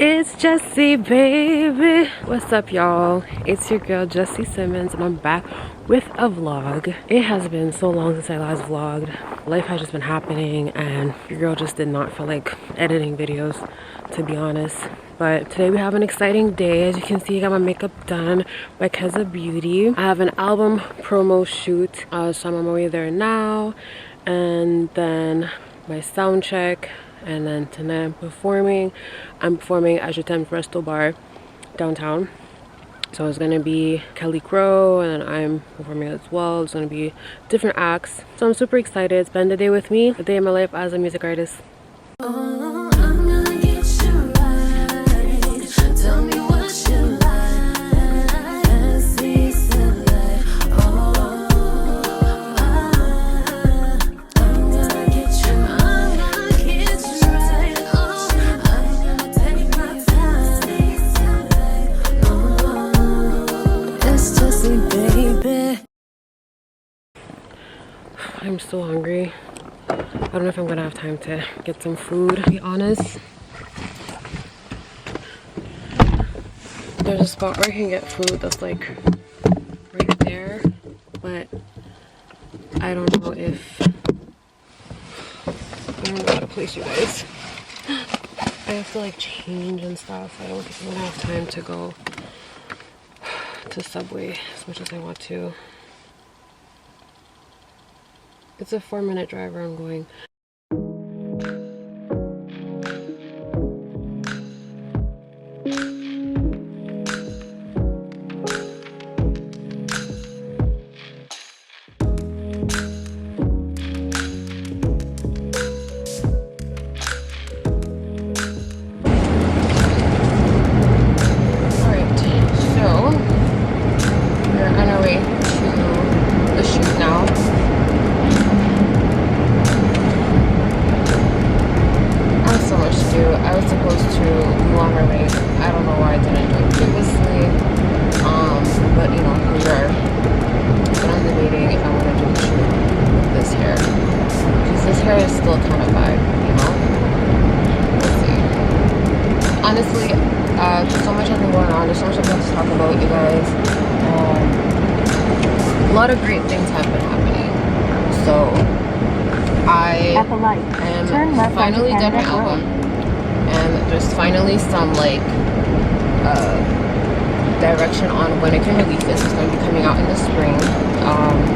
It's Jessie, baby. What's up, y'all? It's your girl Jessie Simmons, and I'm back with a vlog. It has been so long since I last vlogged. Life has just been happening, and your girl just did not feel like editing videos, to be honest. But today we have an exciting day. As you can see, I got my makeup done by Keza Beauty. I have an album promo shoot, so I'm on my way there now, and then my sound check. And then tonight I'm performing at Jutem's Resto Bar downtown. So it's gonna be Kelly Crow, and then I'm performing as well. It's gonna be different acts. So I'm super excited. Spend the day with me, a day in my life as a music artist. I'm so hungry. I don't know if I'm gonna have time to get some food, to be honest. There's a spot where I can get food that's like right there, but I don't know if I don't know how to place you guys. I have to like change and stuff. I don't think I'm gonna have time to go to Subway as much as I want to. It's a 4-minute drive where I'm going. Alright, so we're on our way to the shoot now. So much to do. I was supposed to be longer late. I don't know why I didn't do it previously. But you know, here we are. But I'm debating if I want to do the shoot with this hair. Because this hair is still kind of vibe, you know? We'll see. Honestly, so much has been going on. There's so much I've got to talk about, you guys. A lot of great things have been happening. So I am finally done my album, and there's finally some like direction on when I can release this. It's going to be coming out in the spring.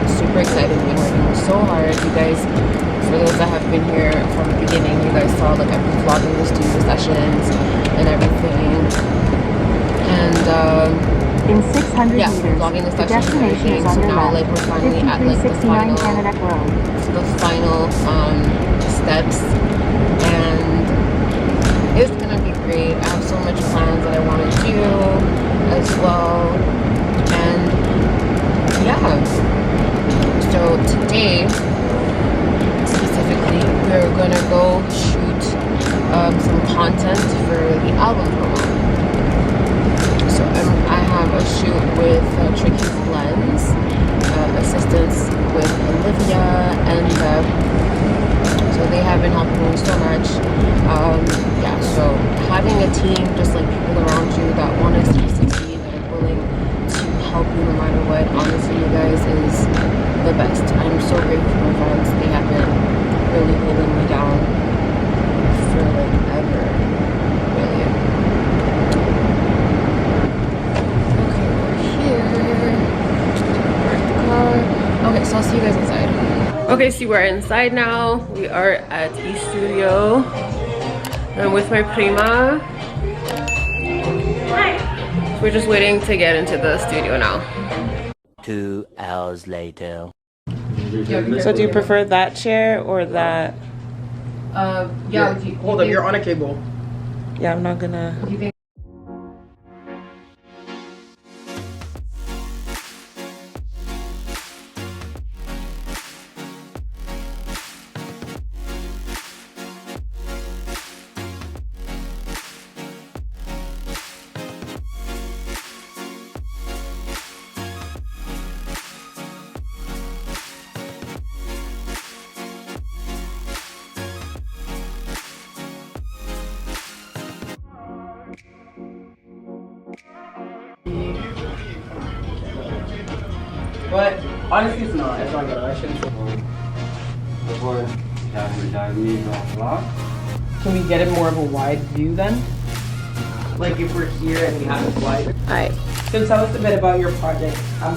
Super excited. We've been working so hard, you guys. For those that have been here from the beginning, you guys saw like I've been vlogging the studio sessions and everything, and in 600 yeah, meters, vlogging the the sessions and destination everything. is on So your now left, like we're finally at like the 5369 final Canada Road. steps, and it's gonna be great. I have so much plans that I want to do as well, and yeah. So today specifically we're gonna go shoot some content for the album promo. So I have a shoot with Tricky's Lens, assistance with Olivia and so they have been helping me so much. Yeah, so having a team, just like people around you that want to see you succeed, that are willing to help you no matter what, honestly, you guys, is the best. I'm so grateful for my friends. They have been really holding me down for like ever, really. Okay, we're here. Okay, so I'll see you guys inside. Okay, so we're inside now. We are at the studio. I'm with my prima. We're just waiting to get into the studio now. 2 hours later. So do you prefer that chair or that? Yeah. Hold up, you're on a cable. Yeah, I'm not gonna. But honestly, it's not. It's not good. I shouldn't. Can we get it more of a wide view then? Like if we're here and we have it wide. Alright. So tell us a bit about your project. I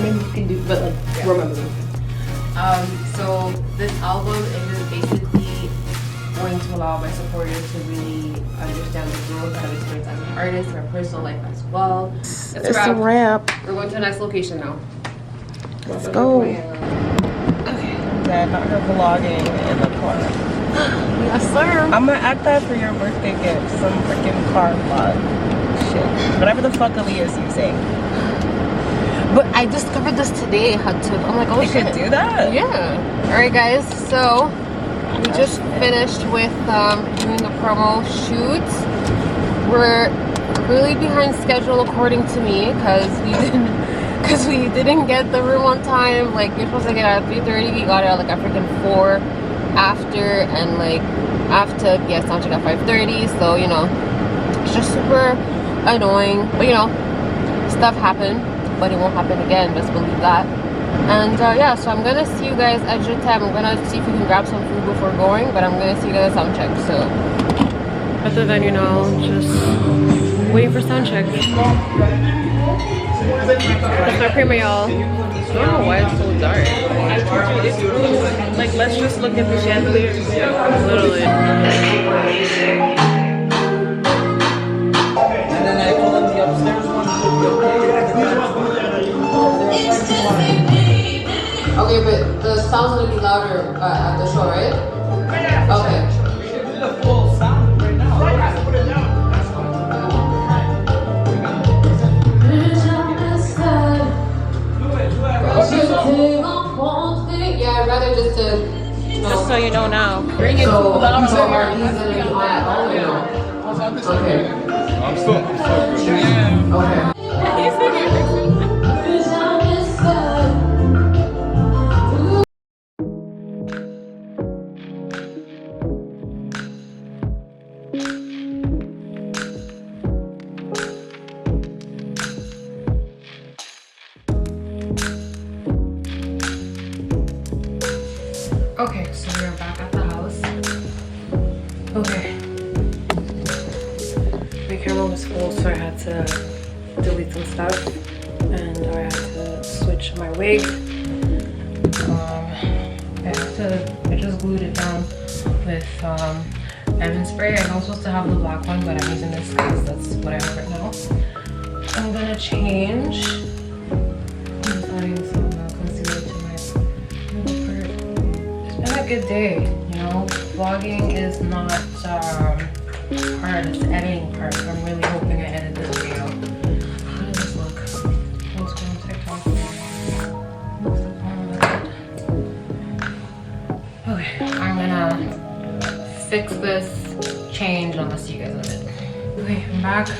mean, you can do, but like, remember. So this album is basically going to allow my supporters to really understand the growth that I've experienced as an artist in my personal life as well. It's a wrap. We're going to the next location now. Let's go. Okay. Dad, not her vlogging in the car. Yes, sir. I'm gonna act that for your birthday gift. Some freaking car vlog. Shit. Whatever the fuck Aaliyah's using. But I discovered this today. I'm like, oh You shit. could do that? Yeah. Alright guys, so we just finished with doing the promo shoots. We're really behind schedule according to me because we didn't get the room on time. Like you're supposed to get out at 3:30, we got out like a freaking 4 after, and like after get sound check at 5:30. So you know, it's just super annoying. But you know, stuff happened. But it won't happen again, just believe that. And yeah, so I'm gonna see you guys at Jetem. I'm gonna see if we can grab some food before going, but I'm gonna see you guys at sound check. So at the venue now, just waiting for sound check. That's our premiere, y'all. I don't know why it's so dark. Like, let's just look at the chandelier. Literally. And then I call them the upstairs one. Okay, but the sound's gonna be louder at the show, right? Okay. We should do the full sound right now. Put it down. Yeah, I'd rather just to. Just so you know now. Bring it to louder. So are you gonna do that? Okay. I'm still good. Okay. Okay, so we're back at the house. Okay. My camera was full, so I had to delete some stuff. And I had to switch my wig. I just glued it down with Evan spray. I was supposed to have the black one, but I'm using this because that's what I have right now. I'm gonna change. I'm just adding some concealer to my part. It's been a good day, you know. Vlogging is not hard, it's the editing part. I'm really hoping I edit this video. How does this look? Let's go on TikTok. Looks like okay, I'm gonna fix this, change, and I'll see you guys in a bit. Okay, I'm back. So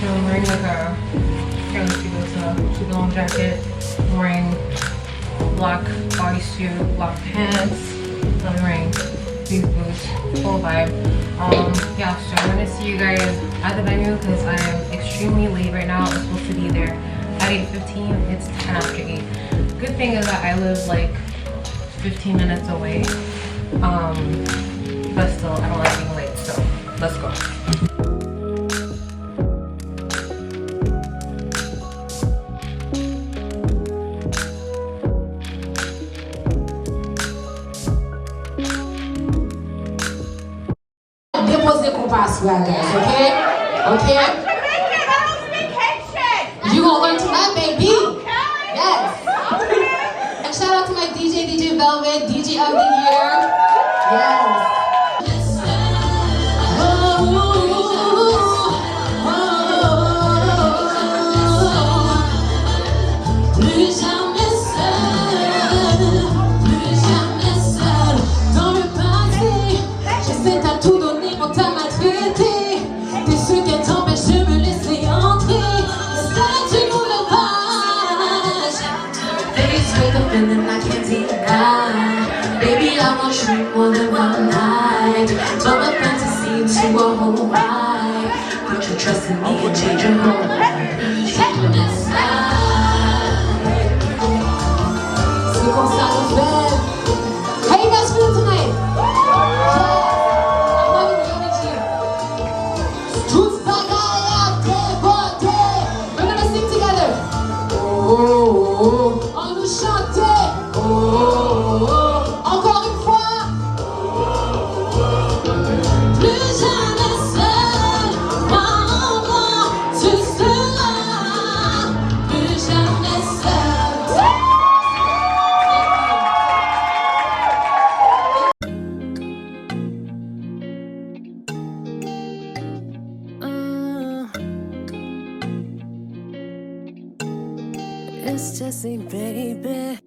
I'm wearing like a super long jacket, I'm wearing black bodysuit, black pants, I'm wearing these boots, full vibe. Yeah, so I'm gonna see you guys at the venue because I am extremely late right now. I'm supposed to be there at 8:15. It's 10 after 8. Good thing is that I live like 15 minutes away. But still, I don't like being late, so let's go. Déposer compassion, guys, okay? Okay? You gonna learn tonight, baby? Yes. And shout out to my DJ Velvet, DJ of the year. Yes. Plus jamais seul, plus jamais seul. Dans le passé, j'essaie à tout donner quand t'as maltraité. T'es ceux qui t'empêchent de me laisser entrer. C'est une nouvelle page. Faced with a feeling I can't deny. Baby, I want you more than one night. can change your heart. Plus jamais seul. C'est comme ça le fait. How you guys feeling tonight? I'm loving the energy. Tous bagaille à dévoter. We're gonna sing together. Oh, oh, oh. On nous chanter. Oh, oh, oh. Encore une fois. Plus jamais seul. Moi, tu seras. Plus jamais seul. It's Jessie, baby.